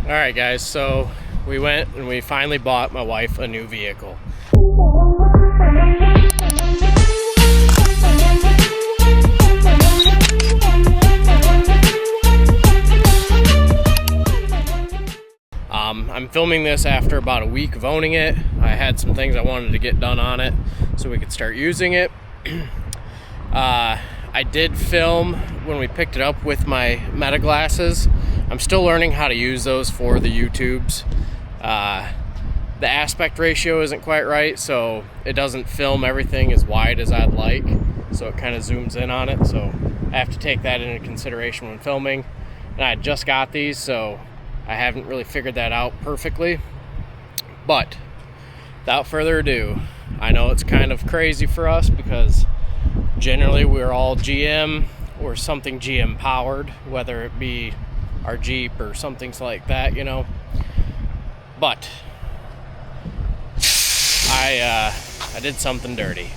Alright guys, so we went and we finally bought my wife a new vehicle. I'm filming this after about a week of owning it. I had some things I wanted to get done on it so we could start using it. I did film when we picked it up with my Meta glasses. I'm still learning how to use those for the YouTubes. The aspect ratio isn't quite right, so it doesn't film everything as wide as I'd like, so it kind of zooms in on it, so I have to take that into consideration when filming. And I just got these, so I haven't really figured that out perfectly. But without further ado, I know it's kind of crazy for us because generally we're all GM or something GM powered, whether it be our Jeep or something like that, you know. But I did something dirty.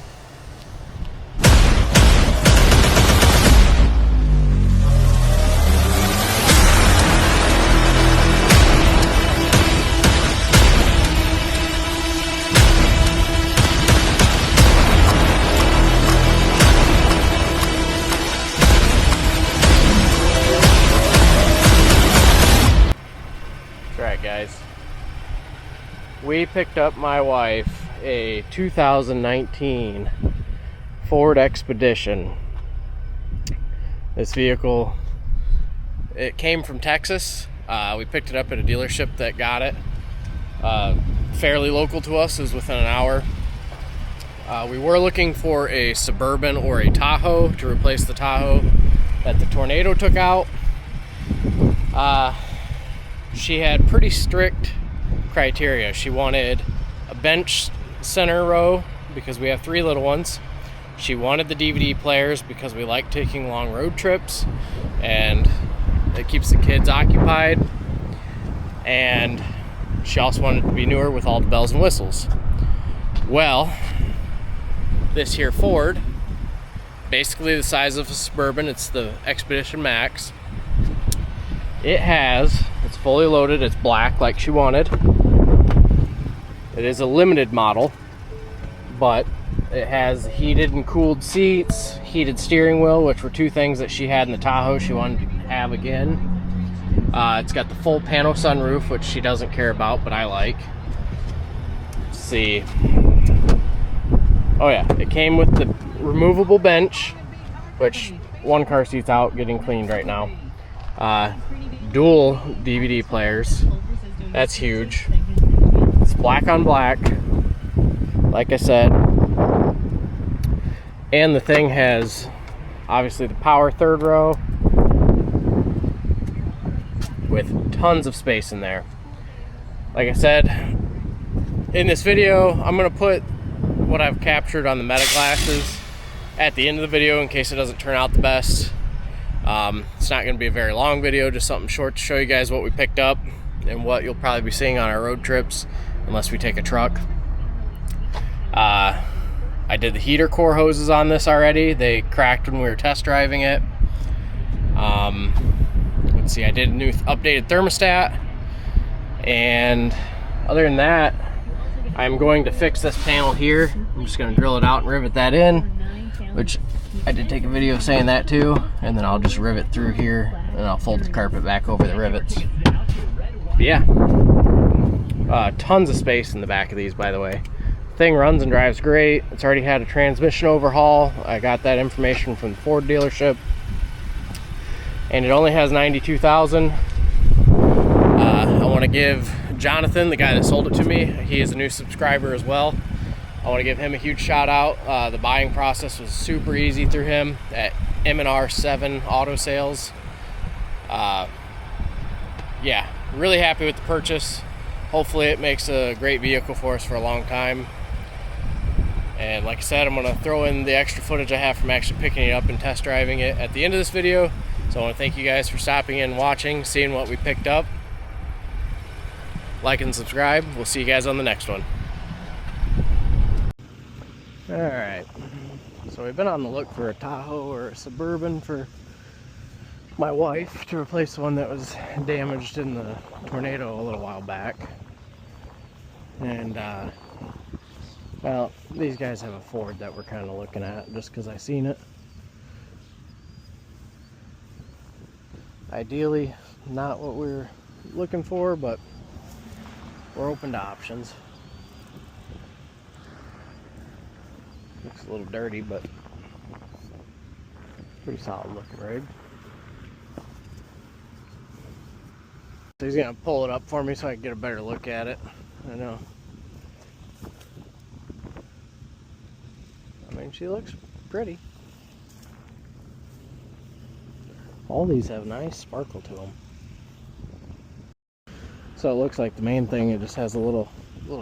Alright guys, we picked up my wife a 2019 Ford Expedition. This vehicle, it came from Texas. We picked it up at a dealership that got it. Fairly local to us, it was within an hour. We were looking for a Suburban or a Tahoe to replace the Tahoe that the tornado took out. She had pretty strict criteria. She wanted a bench center row because we have 3 little ones. She wanted the DVD players because we like taking long road trips and it keeps the kids occupied. And she also wanted to be newer with all the bells and whistles. Well, this here Ford, basically the size of a Suburban, it's the Expedition Max. It's fully loaded, it's black like she wanted. It is a limited model, but it has heated and cooled seats, heated steering wheel, which were 2 things that she had in the Tahoe she wanted to have again. It's got the full panel sunroof, which she doesn't care about, but I like. Let's see. Oh yeah, it came with the removable bench, which 1 car seat's out getting cleaned right now. Dual DVD players, that's huge. It's black on black, like I said. And the thing has obviously the power 3rd row with tons of space in there. Like I said, in this video, I'm gonna put what I've captured on the Meta glasses at the end of the video in case it doesn't turn out the best. It's not going to be a very long video, just something short to show you guys what we picked up and what you'll probably be seeing on our road trips, unless we take a truck. I did the heater core hoses on this already. They cracked when we were test driving it. Let's see, I did a new updated thermostat. And other than that, I'm going to fix this panel here. I'm just going to drill it out and rivet that in, which I did take a video saying that too, and then I'll just rivet through here and I'll fold the carpet back over the rivets. But yeah, tons of space in the back of these, by the way. Thing runs and drives great. It's already had a transmission overhaul. I got that information from the Ford dealership, and it only has 92,000. I want to give Jonathan, the guy that sold it to me, he is a new subscriber as well. I want to give him a huge shout out. The buying process was super easy through him at M&R 7 Auto Sales. Yeah, really happy with the purchase. Hopefully it makes a great vehicle for us for a long time. And like I said, I'm going to throw in the extra footage I have from actually picking it up and test driving it at the end of this video. So I want to thank you guys for stopping in and watching, seeing what we picked up. Like and subscribe. We'll see you guys on the next one. Alright, so we've been on the look for a Tahoe or a Suburban for my wife to replace the one that was damaged in the tornado a little while back. And well, these guys have a Ford that we're kind of looking at just because I seen it. Ideally not what we're looking for, but we're open to options. Looks a little dirty, but pretty solid looking rig. So he's gonna pull it up for me so I can get a better look at it. I know. I mean, she looks pretty. All these have nice sparkle to them. So it looks like the main thing, it just has a little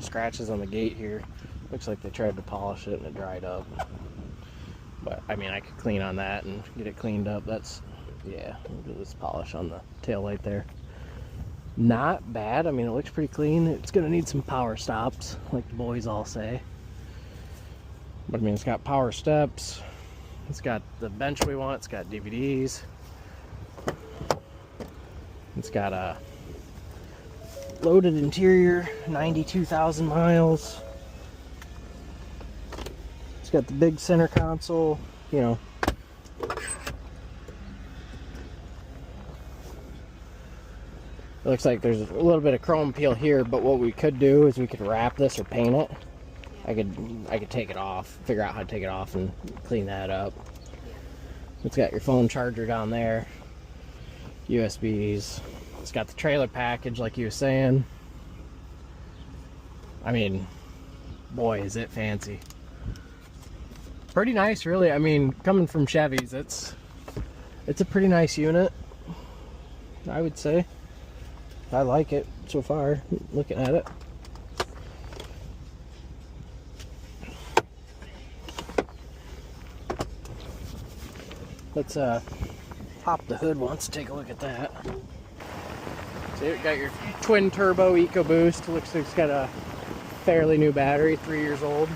scratches on the gate here. Looks like they tried to polish it and it dried up. But I mean, I could clean on that and get it cleaned up. That's, yeah, look at this polish on the tail light there. Not bad. I mean, it looks pretty clean. It's gonna need some power stops, like the boys all say. But I mean, it's got power steps. It's got the bench we want. It's got DVDs. It's got a loaded interior, 92,000 miles. It's got the big center console, you know. It looks like there's a little bit of chrome peel here, but what we could do is we could wrap this or paint it. I could take it off, figure out how to take it off and clean that up. It's got your phone charger down there, USBs. It's got the trailer package like you were saying. I mean, boy, is it fancy. Pretty nice, really. I mean, coming from Chevys, it's a pretty nice unit, I would say. I like it so far, looking at it. Let's pop the hood once, take a look at that. So you got your twin turbo EcoBoost. Looks like it's got a fairly new battery, 3 years old.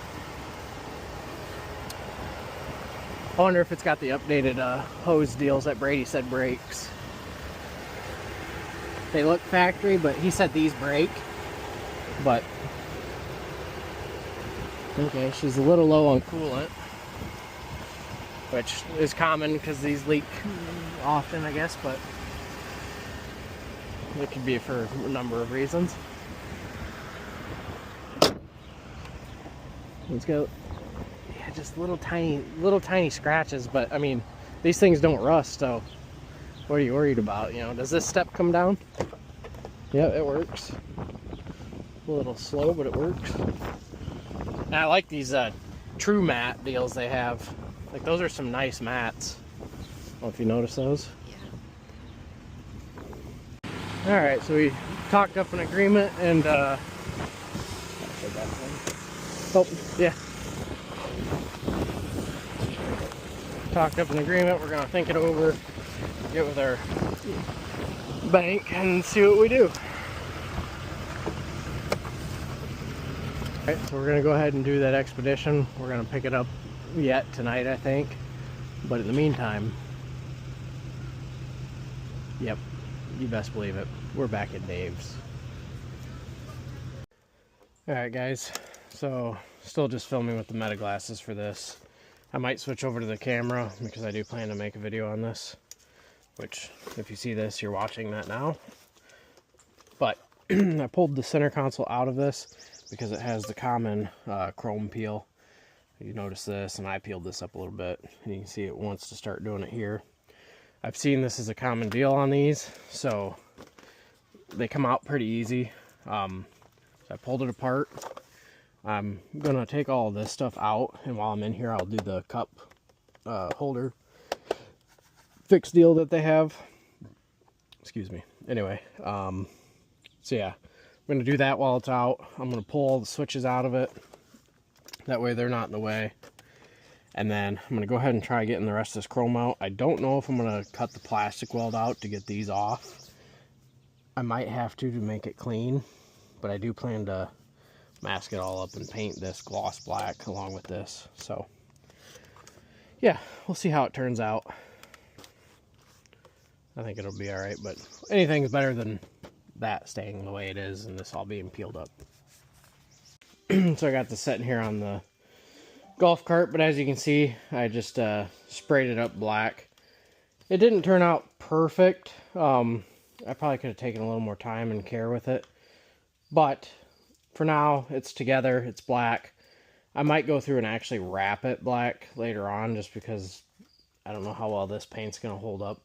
I wonder if it's got the updated hose deals that Brady said breaks. They look factory, but he said these break. But okay, she's a little low on coolant, which is common because these leak often, I guess, but it could be for a number of reasons. Let's go. Yeah, just little tiny scratches, but I mean, these things don't rust, so what are you worried about? You know, does this step come down? Yeah, it works. A little slow, but it works. And I like these True Matte deals they have. Like, those are some nice mats. I don't know if you notice those. Yeah. Alright, so we talked up an agreement and oh, yeah. Talked up an agreement. We're gonna think it over, get with our bank and see what we do. Alright, so we're gonna go ahead and do that expedition. We're gonna pick it up yet tonight, I think. But in the meantime, yep, you best believe it, we're back at Dave's. Alright guys, so still just filming with the meta glasses for this. I might switch over to the camera because I do plan to make a video on this, which if you see this, you're watching that now. But I pulled the center console out of this because it has the common chrome peel. You notice this, and I peeled this up a little bit, and you can see it wants to start doing it here. I've seen this as a common deal on these, so they come out pretty easy. So I pulled it apart. I'm gonna take all of this stuff out, and while I'm in here, I'll do the cup holder fixed deal that they have. Excuse me. Anyway, so yeah, I'm gonna do that while it's out. I'm gonna pull all the switches out of it. That way they're not in the way. And then I'm gonna go ahead and try getting the rest of this chrome out. I don't know if I'm gonna cut the plastic weld out to get these off. I might have to make it clean, but I do plan to mask it all up and paint this gloss black along with this. So yeah, we'll see how it turns out. I think it'll be all right, but anything's better than that staying the way it is and this all being peeled up. So I got this sitting here on the golf cart, but as you can see, I just sprayed it up black. It didn't turn out perfect. I probably could have taken a little more time and care with it, but for now it's together, it's black. I might go through and actually wrap it black later on, just because I don't know how well this paint's going to hold up.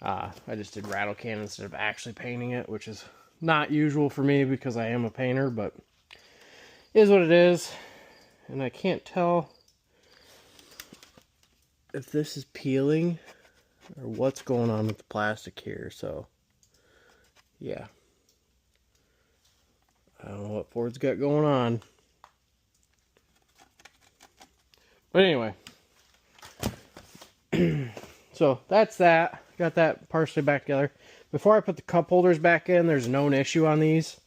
I just did rattle can instead of actually painting it, which is not usual for me because I am a painter, but it is what it is. And I can't tell if this is peeling or what's going on with the plastic here, so yeah. I don't know what Ford's got going on. But anyway. So that's that. Got that partially back together. Before I put the cup holders back in, there's a known issue on these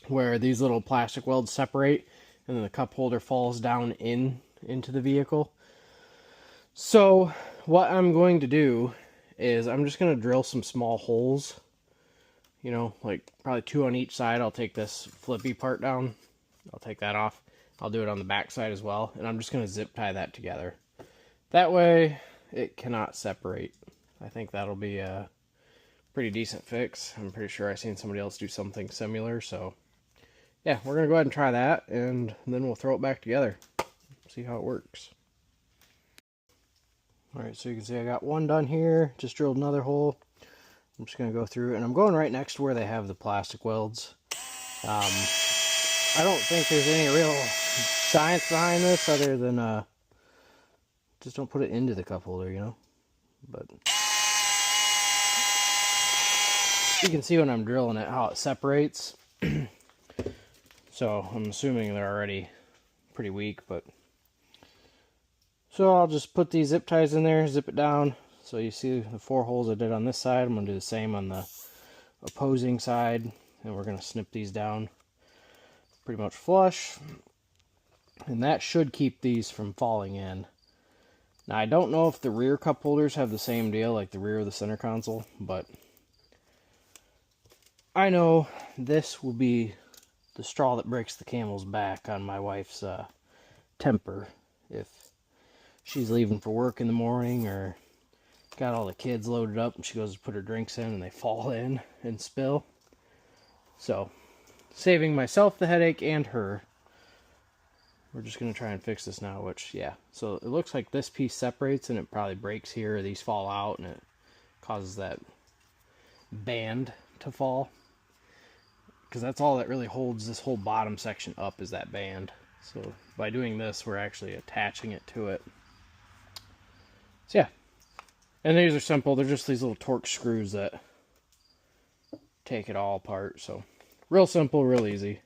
where these little plastic welds separate and then the cup holder falls down into the vehicle. So what I'm going to do is I'm just going to drill some small holes, you know, like probably 2 on each side. I'll take this flippy part down. I'll take that off. I'll do it on the back side as well. And I'm just going to zip tie that together. That way it cannot separate. I think that'll be a pretty decent fix. I'm pretty sure I've seen somebody else do something similar. So yeah, we're going to go ahead and try that, and then we'll throw it back together. See how it works. Alright, so you can see I got one done here. Just drilled another hole. I'm just going to go through, and I'm going right next to where they have the plastic welds. I don't think there's any real science behind this other than just don't put it into the cup holder, you know. But you can see when I'm drilling it how it separates. So I'm assuming they're already pretty weak, but so I'll just put these zip ties in there, zip it down. So you see the 4 holes I did on this side. I'm going to do the same on the opposing side, and we're going to snip these down pretty much flush, and that should keep these from falling in. Now I don't know if the rear cup holders have the same deal, like the rear of the center console, but I know this will be the straw that breaks the camel's back on my wife's temper. If she's leaving for work in the morning or got all the kids loaded up and she goes to put her drinks in and they fall in and spill. So, saving myself the headache and her, we're just going to try and fix this now, which, yeah. So it looks like this piece separates and it probably breaks here, or these fall out and it causes that band to fall. Because that's all that really holds this whole bottom section up, is that band. So by doing this, we're actually attaching it to it. So yeah. And these are simple. They're just these little Torx screws that take it all apart. So real simple, real easy.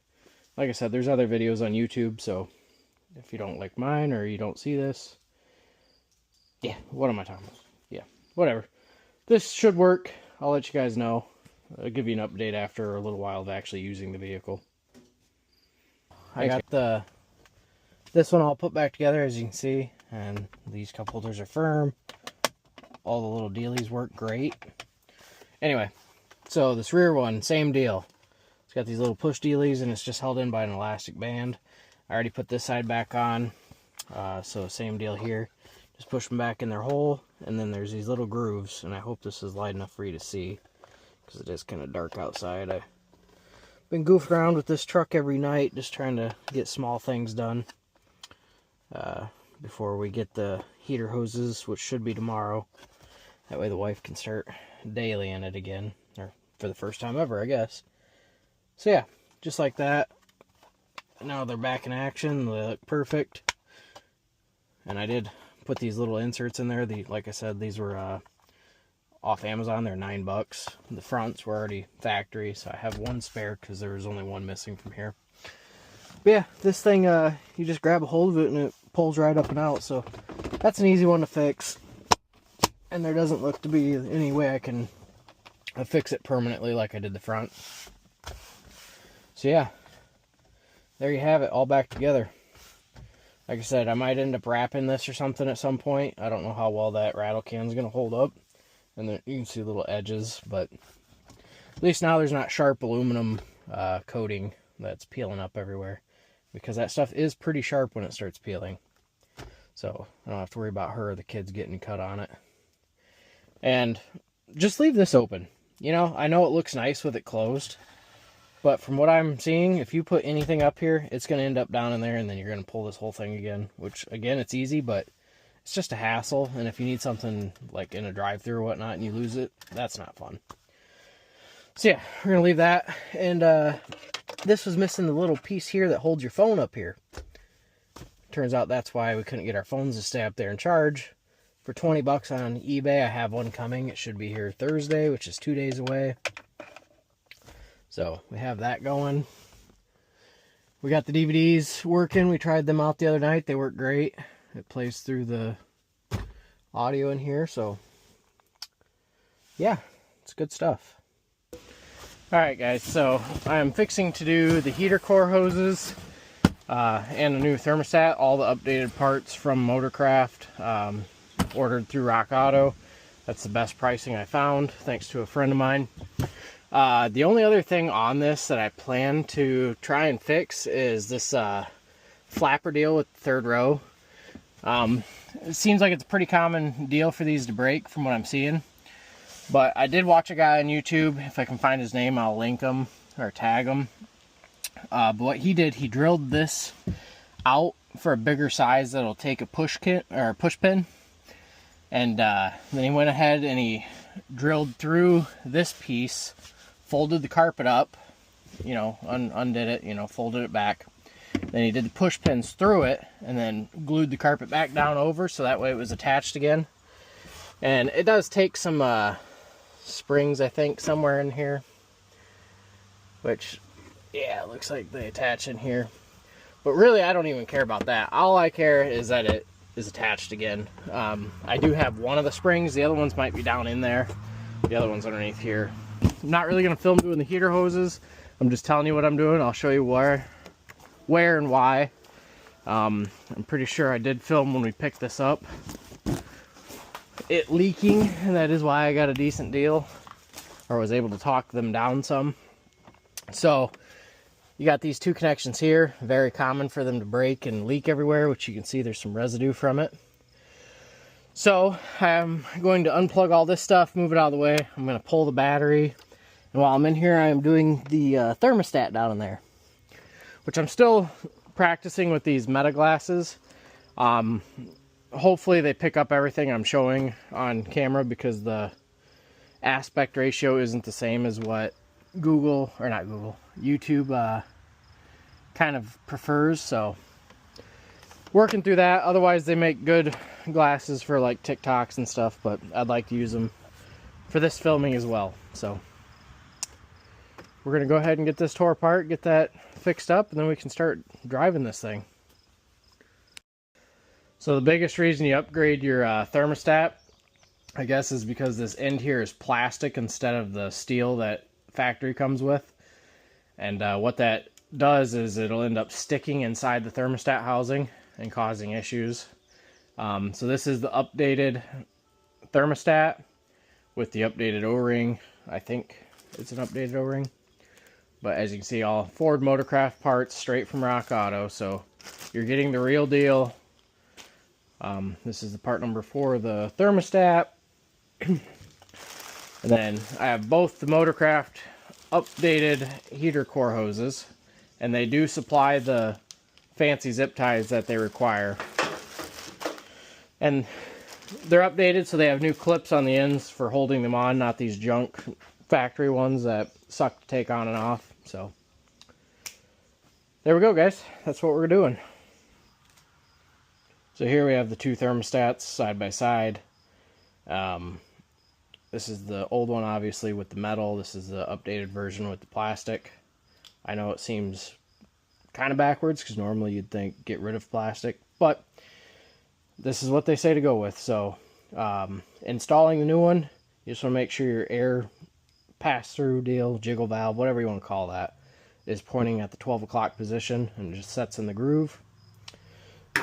Like I said, there's other videos on YouTube, so if you don't like mine or you don't see this, yeah, what am I talking about? Yeah, whatever. This should work. I'll let you guys know. I'll give you an update after a little while of actually using the vehicle. I got this one all put back together, as you can see, and these cup holders are firm. All the little dealies work great. Anyway, so this rear one, same deal. It's got these little push dealies and it's just held in by an elastic band. I already put this side back on, so same deal here. Just push them back in their hole, and then there's these little grooves, and I hope this is light enough for you to see, because it is kind of dark outside. I've been goofing around with this truck every night, just trying to get small things done before we get the heater hoses, which should be tomorrow. That way the wife can start daily in it again, or for the first time ever, I guess. So yeah, just like that. Now they're back in action. They look perfect. And I did put these little inserts in there. Like I said, these were off Amazon. They're $9. The fronts were already factory, so I have one spare because there was only one missing from here. But yeah, this thing, you just grab a hold of it and it pulls right up and out. So that's an easy one to fix. And there doesn't look to be any way I can fix it permanently like I did the front. So yeah, there you have it, all back together. Like I said, I might end up wrapping this or something at some point. I don't know how well that rattle can is going to hold up. and then you can see little edges, but at least now there's not sharp aluminum coating that's peeling up everywhere, because that stuff is pretty sharp when it starts peeling. So I don't have to worry about her or the kids getting cut on it. And just leave this open. You know, I know it looks nice with it closed, but from what I'm seeing, if you put anything up here, it's going to end up down in there, and then you're going to pull this whole thing again, which, again, it's easy, but it's just a hassle. And if you need something like in a drive-thru or whatnot and you lose it, that's not fun. So yeah, we're going to leave that. And this was missing the little piece here that holds your phone up here. Turns out that's why we couldn't get our phones to stay up there and charge. For 20 bucks on eBay, I have one coming. It should be here Thursday, which is 2 days away. So we have that going. We got the DVDs working. We tried them out the other night. They work great. It plays through the audio in here. So yeah, it's good stuff. Alright guys, so I'm fixing to do the heater core hoses and a new thermostat. All the updated parts from Motorcraft. Ordered through Rock Auto. That's the best pricing I found, thanks to a friend of mine. The only other thing on this that I plan to try and fix is this flapper deal with the third row. It seems like it's a pretty common deal for these to break from what I'm seeing. But I did watch a guy on YouTube. If I can find his name, I'll link him or tag him. But what he did, he drilled this out for a bigger size that'll take a push pin. And then he went ahead and he drilled through this piece, folded the carpet up, you know, undid it, you know, folded it back. Then he did the push pins through it and then glued the carpet back down over so that way it was attached again. And it does take some springs, I think, somewhere in here. Which, yeah, it looks like they attach in here. But really, I don't even care about that. All I care is that it is attached again. I do have one of the springs. The other ones might be down in there. The other one's underneath here. I'm not really going to film doing the heater hoses. I'm just telling you what I'm doing. I'll show you where and why. I'm pretty sure I did film when we picked this up it leaking, and that is why I got a decent deal, or was able to talk them down some. So you got these two connections here, very common for them to break and leak everywhere, which you can see there's some residue from it. So I'm going to unplug all this stuff, move it out of the way. I'm going to pull the battery, and while I'm in here, I am doing the thermostat down in there, which I'm still practicing with these meta glasses. Hopefully they pick up everything I'm showing on camera, because the aspect ratio isn't the same as what YouTube kind of prefers. So working through that. Otherwise they make good glasses for like TikToks and stuff, but I'd like to use them for this filming as well. So we're gonna go ahead and get this tore apart, get that fixed up, and then we can start driving this thing. So the biggest reason you upgrade your thermostat, I guess, is because this end here is plastic instead of the steel that factory comes with. And what that does is it'll end up sticking inside the thermostat housing and causing issues. So this is the updated thermostat with the updated O-ring. I think it's an updated O-ring. But as you can see, all Ford Motorcraft parts straight from Rock Auto. So you're getting the real deal. This is the part number 4 of the thermostat. And then I have both the Motorcraft updated heater core hoses, and they do supply the fancy zip ties that they require. And they're updated, so they have new clips on the ends for holding them on, not these junk factory ones that suck to take on and off. So there we go, guys. That's what we're doing. So here we have the two thermostats side by side. This is the old one, obviously, with the metal. This is the updated version with the plastic. I know it seems kind of backwards, because normally you'd think get rid of plastic, but this is what they say to go with. So installing the new one, you just want to make sure your air pass-through deal, jiggle valve, whatever you want to call that, is pointing at the 12 o'clock position and just sets in the groove.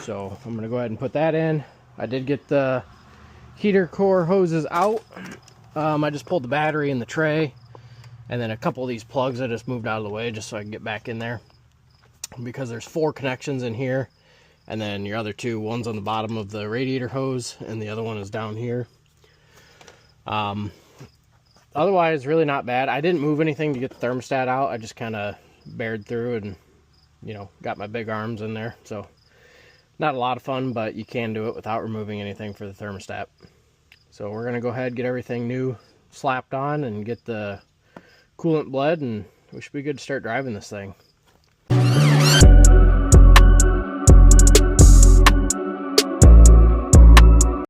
So I'm going to go ahead and put that in. I did get the heater core hoses out. I just pulled the battery in the tray, and then a couple of these plugs I just moved out of the way just so I can get back in there, because there's 4 connections in here, and then your other 2, one's on the bottom of the radiator hose and the other one is down here. Otherwise, really not bad. I didn't move anything to get the thermostat out. I just kind of bared through and, you know, got my big arms in there. So not a lot of fun, but you can do it without removing anything for the thermostat. So we're going to go ahead and get everything new slapped on and get the coolant bled, and we should be good to start driving this thing.